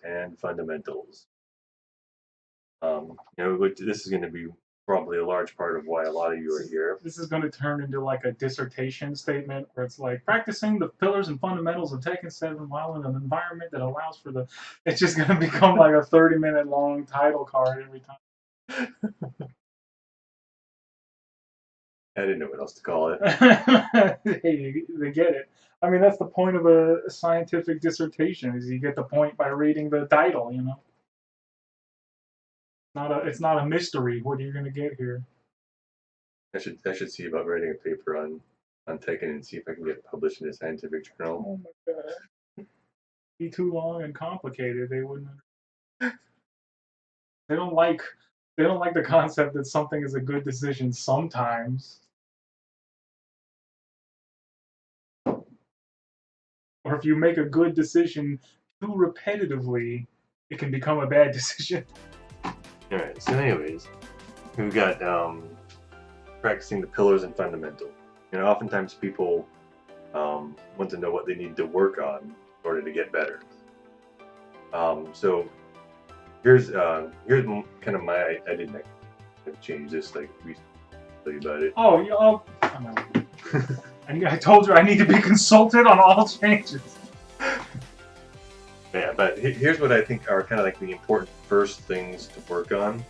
and fundamentals. This is going to be probably a large part of why a lot of you are here. This is going to turn into like a dissertation statement where it's like practicing the pillars and fundamentals of Tekken 7 while in an environment that allows for the. It's just going to become like a 30-minute long title card every time. I didn't know what else to call it. Hey, they get it. I mean, that's the point of a scientific dissertation: is you get the point by reading the title. You know, it's not a mystery. What are you going to get here? I should see about writing a paper on Tekken and see if I can get it published in a scientific journal. Oh my god, be too long and complicated. They wouldn't. They don't like. They don't like the concept that something is a good decision sometimes. Or if you make a good decision too repetitively, it can become a bad decision. Alright, so anyways, we've got practicing the pillars and fundamentals. Oftentimes people want to know what they need to work on in order to get better. So here's kind of my I didn't change this like we tell you about it. Oh, yeah. I told you I need to be consulted on all changes. Yeah, but here's what I think are kind of like the important first things to work on.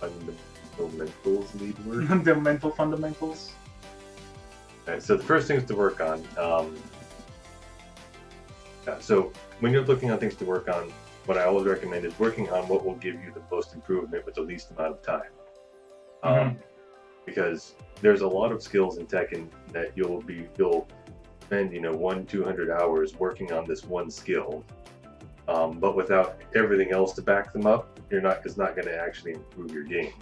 Fundamentals need work. The mental fundamentals. Right, so the first things to work on. So when you're looking on things to work on, what I always recommend is working on what will give you the most improvement with the least amount of time. Because there's a lot of skills in Tekken that you'll spend 100-200 hours working on this one skill, but without everything else to back them up, it's not going to actually improve your game.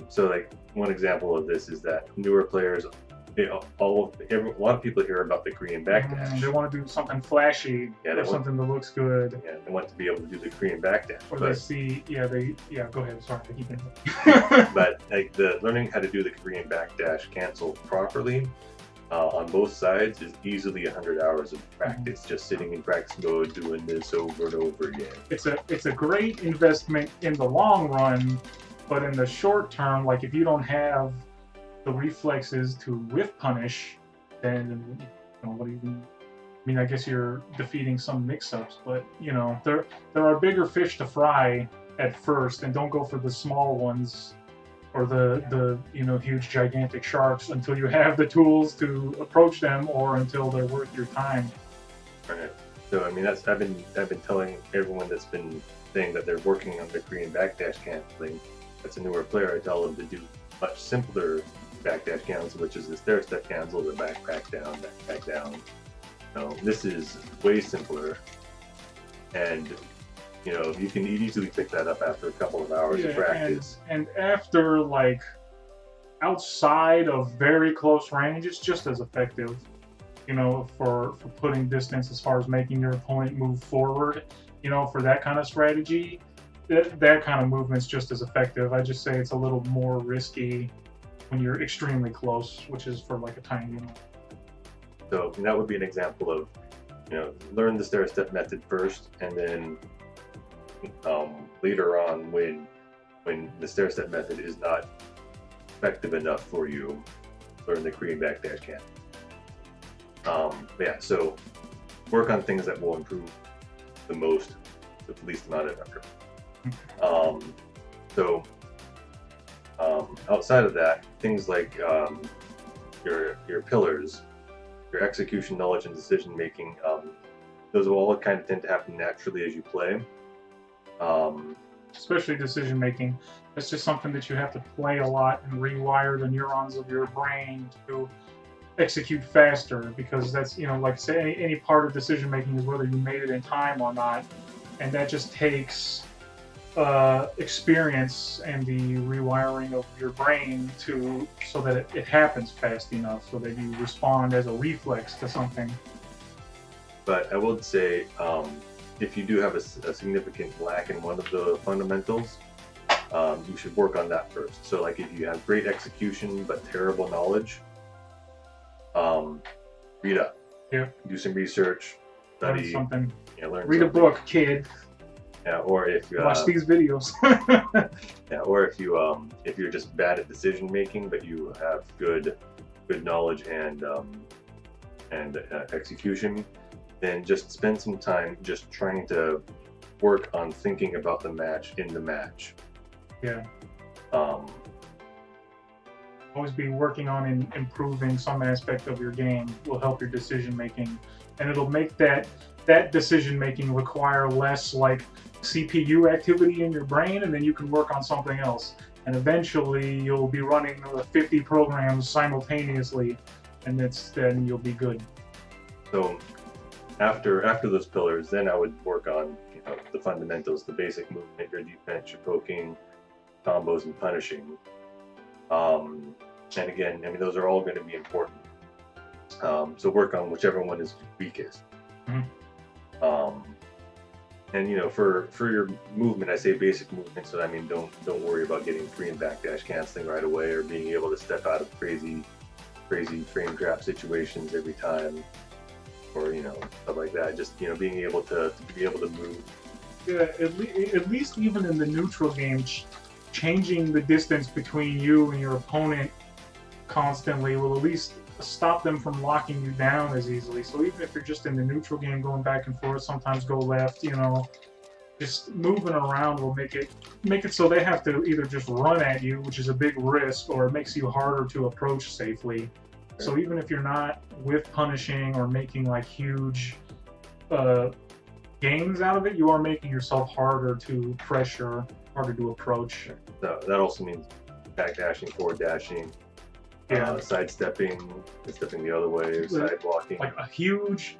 So like one example of this is that newer players, a lot of people hear about the Korean backdash. They want to do something flashy, or something that looks good. Yeah, they want to be able to do the Korean backdash. Or they see, go ahead. Sorry, I keep But like learning how to do the Korean backdash cancel properly on both sides is easily 100 hours of practice, just sitting in practice mode, doing this over and over again. It's a great investment in the long run, but in the short term, like if you don't have the reflexes to whiff punish, then what do you mean? I mean, I guess you're defeating some mix-ups, but there are bigger fish to fry at first, and don't go for the small ones or the huge gigantic sharks until you have the tools to approach them, or until they're worth your time. Right. So I mean, I've been telling everyone that's been saying that they're working on the Korean backdash canceling. That's a newer player. I tell them to do much simpler backdash cancel, which is the stair step cancel, the back down, back down. This is way simpler, and you can easily pick that up after a couple of hours of practice. And after, like, outside of very close range, it's just as effective. For putting distance as far as making your opponent move forward. For that kind of strategy, that kind of movement's just as effective. I just say it's a little more risky when you're extremely close, which is for like a tiny. So that would be an example of, learn the stair step method first, and then later on, when the stair step method is not effective enough for you, learn the Korean backdash cancel. So work on things that will improve the most with the least amount of effort. Outside of that, things like your pillars, your execution, knowledge, and decision making, those will all kind of tend to happen naturally as you play. Especially decision making. It's just something that you have to play a lot and rewire the neurons of your brain to execute faster, because that's, like say any part of decision making is whether you made it in time or not, and that just takes experience and the rewiring of your brain so that it happens fast enough so that you respond as a reflex to something. But I would say, if you do have a significant lack in one of the fundamentals, you should work on that first. So like if you have great execution but terrible knowledge, read up. Yeah. Do some research, Learn study, something. learn Read a something. book, kid. Yeah, or if Watch these videos. yeah, or if you're just bad at decision making, but you have good knowledge and execution, then just spend some time just trying to work on thinking about the match in the match. Yeah. Um, Always be working on improving some aspect of your game will help your decision making, and it'll make that decision making require less like CPU activity in your brain, and then you can work on something else. And eventually, you'll be running 50 programs simultaneously, and then you'll be good. so after those pillars, then I would work on the fundamentals, the basic movement, your defense, your poking, combos, and punishing. And again, I mean, those are all going to be important. So work on whichever one is weakest. Mm-hmm. And for your movement, I say basic movement. So I mean, don't worry about getting free and backdash canceling right away, or being able to step out of crazy frame trap situations every time, or stuff like that. Just being able to move. Yeah, at least even in the neutral game, changing the distance between you and your opponent constantly will at least stop them from locking you down as easily. So even if you're just in the neutral game going back and forth, sometimes go left, just moving around will make it so they have to either just run at you, which is a big risk, or it makes you harder to approach safely. So even if you're not with punishing or making like huge gains out of it, you are making yourself harder to pressure, harder to approach. That also means backdashing, forward dashing, sidestepping, stepping the other way, side blocking. Like a huge,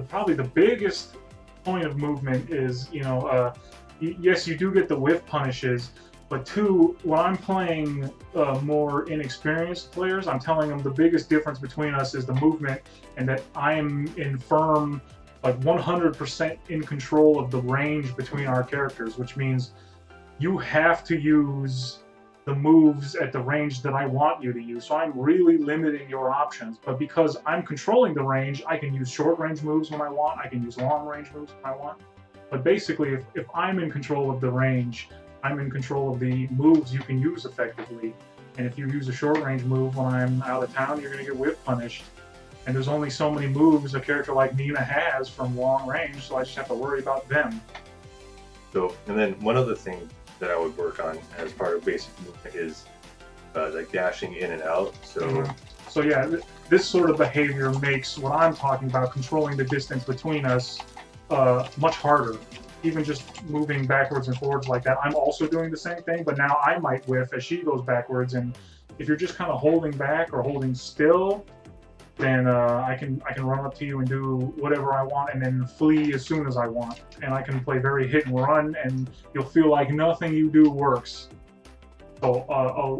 probably the biggest point of movement is, yes, you do get the whiff punishes, but two, when I'm playing more inexperienced players, I'm telling them the biggest difference between us is the movement, and that I am in firm, like 100% in control of the range between our characters, which means you have to use the moves at the range that I want you to use. So I'm really limiting your options. But because I'm controlling the range, I can use short range moves when I want. I can use long range moves when I want. But basically, if I'm in control of the range, I'm in control of the moves you can use effectively. And if you use a short range move when I'm out of town, you're going to get whip punished. And there's only so many moves a character like Nina has from long range, so I just have to worry about them. So, and then one other thing that I would work on as part of basic movement is like dashing in and out. So, so yeah, this sort of behavior makes what I'm talking about, controlling the distance between us, much harder. Even just moving backwards and forwards like that, I'm also doing the same thing, but now I might whiff as she goes backwards. And if you're just kind of holding back or holding still, then I can run up to you and do whatever I want, and then flee as soon as I want. And I can play very hit and run, and you'll feel like nothing you do works. So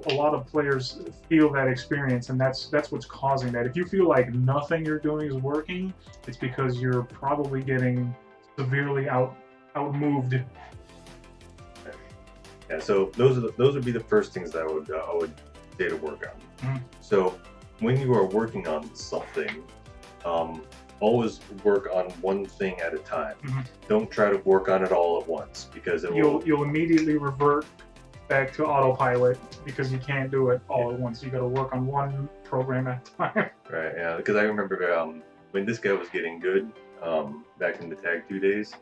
a lot of players feel that experience, and that's what's causing that. If you feel like nothing you're doing is working, it's because you're probably getting severely outmoved. Yeah. So those would be the first things that I would say to work on. Mm-hmm. So when you are working on something, always work on one thing at a time. Mm-hmm. Don't try to work on it all at once, because you'll immediately revert back to autopilot because you can't do it all at once. You got to work on one program at a time. Right. Yeah. Because I remember when this guy was getting good back in the Tag 2 days.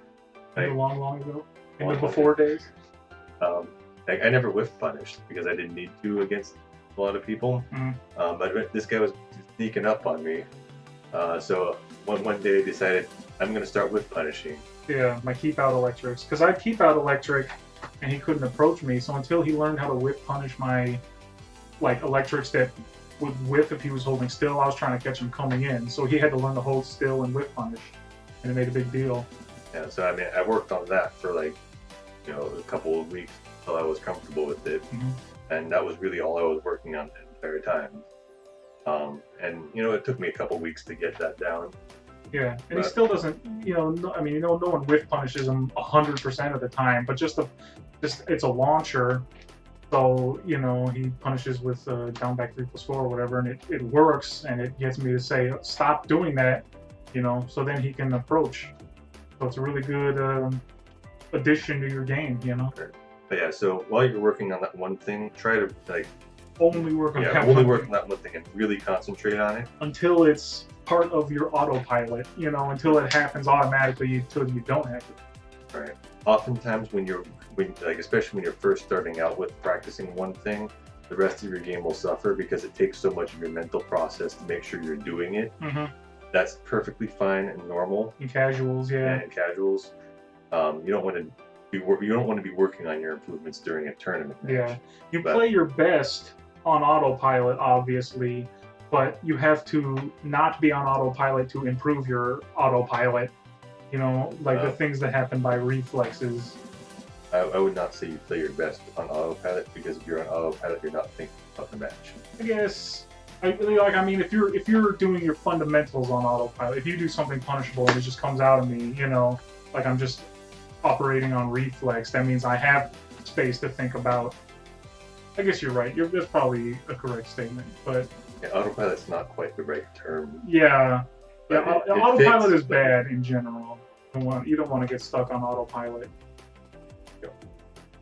Long ago. In the before days. I never whiff punished because I didn't need to against a lot of people. Mm-hmm. But this guy was sneaking up on me. So one day I decided I'm going to start whiff punishing. Yeah, my keep out electrics. Because I'd keep out electric and he couldn't approach me. So until he learned how to whiff punish my electrics that would whiff if he was holding still, I was trying to catch him coming in. So he had to learn to hold still and whiff punish. And it made a big deal. Yeah, so I mean, I worked on that for a couple of weeks until I was comfortable with it. Mm-hmm. And that was really all I was working on the entire time. And it took me a couple weeks to get that down. Yeah, and he still doesn't. No one whiff punishes him 100% of the time, but just it's a launcher, so he punishes with down back 3+4 or whatever, and it works, and it gets me to say stop doing that, so then he can approach. So it's a really good addition to your game, But yeah, so while you're working on that one thing, try to Only work on that only one work thing on that one thing and really concentrate on it. until it's part of your autopilot, until it happens automatically until you don't have to. Right. Oftentimes especially when you're first starting out with practicing one thing, the rest of your game will suffer because it takes so much of your mental process to make sure you're doing it. Mm-hmm. That's perfectly fine and normal. In casuals, yeah. And casuals. You don't want to be working on your improvements during a tournament match. Yeah. You play your best on autopilot, obviously, but you have to not be on autopilot to improve your autopilot. The things that happen by reflexes. I would not say you play your best on autopilot, because if you're on autopilot, you're not thinking about the match. I guess, if you're doing your fundamentals on autopilot, if you do something punishable and it just comes out of me, like I'm just operating on reflex, that means I have space to think about. I guess you're right. That's probably a correct statement, but yeah, autopilot's not quite the right term. Yeah. But autopilot fits, is bad in general. You don't want to get stuck on autopilot.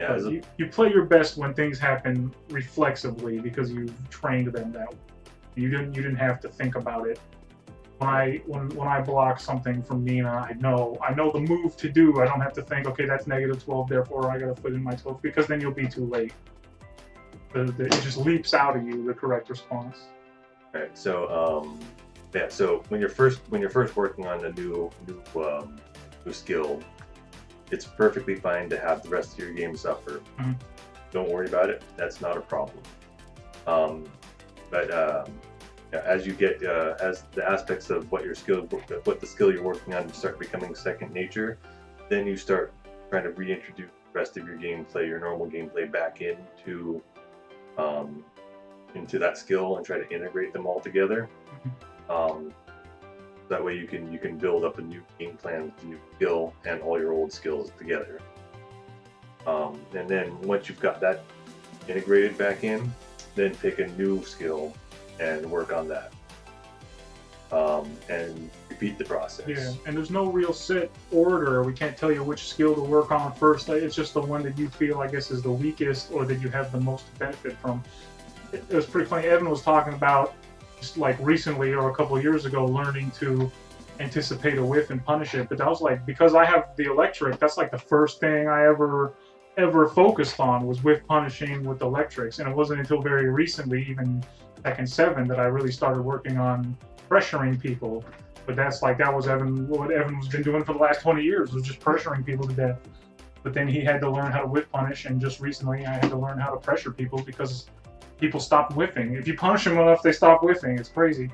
Yeah, You play your best when things happen reflexively because you've trained them that way. You didn't have to think about it. When I block something from Nina, I know the move to do. I don't have to think, okay, that's -12, therefore I gotta put in my 12, because then you'll be too late. It just leaps out of you the correct response. Right. So so when you're first working on a new skill, it's perfectly fine to have the rest of your game suffer. Mm-hmm. Don't worry about it. That's not a problem. As you get as the aspects of what the skill you're working on start becoming second nature, then you start trying to reintroduce the rest of your gameplay, your normal gameplay, back into that skill and try to integrate them all together. That way you can build up a new game plan with the new skill and all your old skills together. And then once you've got that integrated back in, then pick a new skill and work on that. And repeat the process. Yeah, and there's no real set order. We can't tell you which skill to work on first. It's just the one that you feel, I guess, is the weakest or that you have the most benefit from. It was pretty funny. Evan was talking about, just like recently or a couple of years ago, learning to anticipate a whiff and punish it. But that was like, because I have the electric, that's like the first thing I ever focused on was whiff punishing with electrics. And it wasn't until very recently, even Tekken 7, that I really started working on pressuring people. But that was what Evan's been doing for the last 20 years, was just pressuring people to death. But then he had to learn how to whiff punish, and just recently I had to learn how to pressure people because people stopped whiffing. If you punish them enough, they stop whiffing. It's crazy.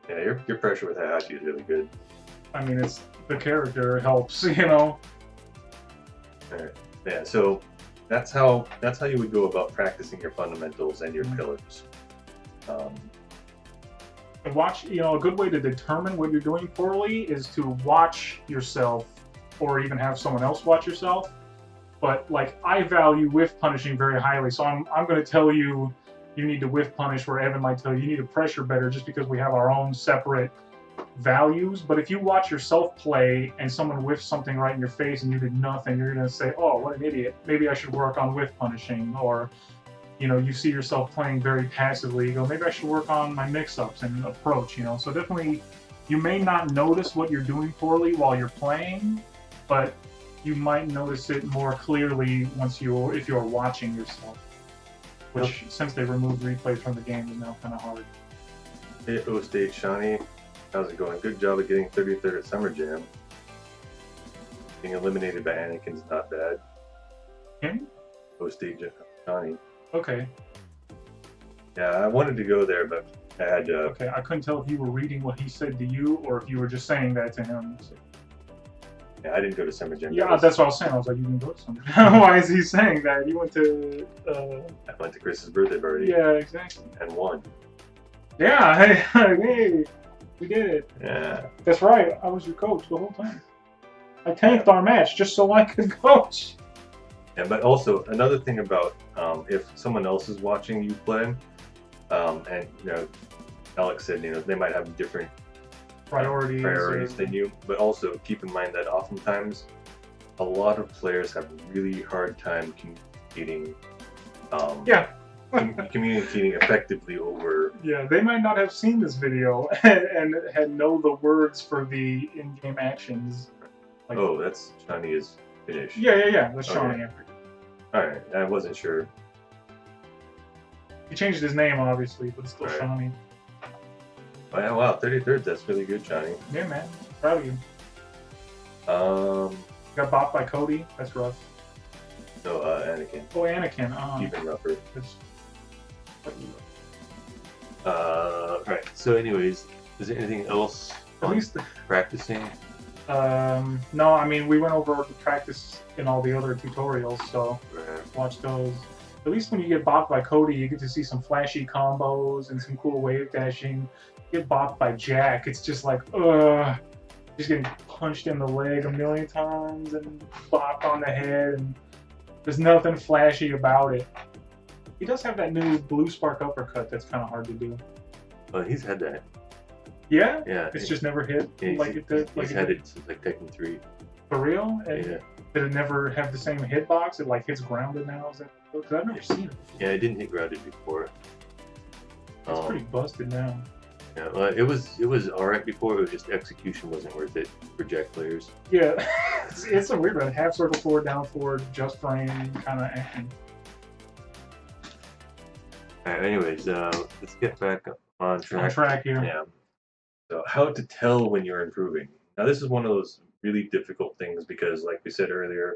Yeah, your pressure with Hayashi is really good. I mean, it's the character helps, All right. Yeah, so that's how you would go about practicing your fundamentals and your pillars. And watch, a good way to determine what you're doing poorly is to watch yourself, or even have someone else watch yourself. But like, I value whiff punishing very highly, so I'm going to tell you need to whiff punish, where Evan might tell you need to pressure better, just because we have our own separate values. But if you watch yourself play and someone whiffs something right in your face and you did nothing, you're going to say, oh, what an idiot. Maybe I should work on whiff punishing. Or, you see yourself playing very passively, you go, maybe I should work on my mix-ups and approach, So definitely, you may not notice what you're doing poorly while you're playing, but you might notice it more clearly if you're watching yourself. Which, since they removed replays from the game, is now kind of hard. Hey, O-Stage Shawnee, how's it going? Good job of getting 33rd at Summer Jam. Being eliminated by Anakin's not bad. Him? O-Stage Shawnee. Okay. Yeah, I wanted to go there, but I had to... Okay, I couldn't tell if you were reading what he said to you, or if you were just saying that to him. So. Yeah, I didn't go to Summer Jam. Yeah, that's what I was saying. I was like, you didn't go to Summer Jam. Why is he saying that? You went to... I went to Chris's birthday party. Yeah, exactly. And won. Yeah, hey, we did it. Yeah. That's right. I was your coach the whole time. I tanked our match just so I could coach. Yeah, but also, another thing about if someone else is watching you play, and Alex said, they might have different priorities. than you. But also keep in mind that oftentimes a lot of players have a really hard time communicating. Yeah. Communicating effectively over. Yeah, they might not have seen this video and had know the words for the in-game actions. Like, oh, that's Shani is finished. Yeah. That's Shawnee. Okay. All right, I wasn't sure. He changed his name, obviously, but it's still Right. Shawnee. Wow, 33rd. That's really good, Johnny. Yeah, man. Proud of you. Got bopped by Cody. That's rough. No, Anakin. Oh, Anakin. Even rougher. It's- Right. So, anyways, is there anything else At on least, practicing? no, I mean, we went over the practice in all the other tutorials, so Right. watch those. At least when you get bopped by Cody, you get to see some flashy combos and some cool wave dashing. Get bopped by Jack, it's just like, just getting punched in the leg a million times and bopped on the head, and there's nothing flashy about it. He does have that new blue spark uppercut that's kind of hard to do. Well, he's had that. Yeah? Yeah. It's just never hit Yeah, like it did. Like he's it had did. it since like Tekken 3. For real? And Yeah. did it never have the same hitbox? It like hits grounded now? Is that? Because I've never seen it. Yeah, it didn't hit grounded before. It's pretty busted now. Yeah, well, it was alright before. It was just execution wasn't worth it for Jack players. Yeah, it's a weird one. Half circle forward, down forward, just frame kind of action. Alright, anyways, let's get back on track. On track here. Yeah. So, how to tell when you're improving? Now, this is one of those really difficult things because, like we said earlier,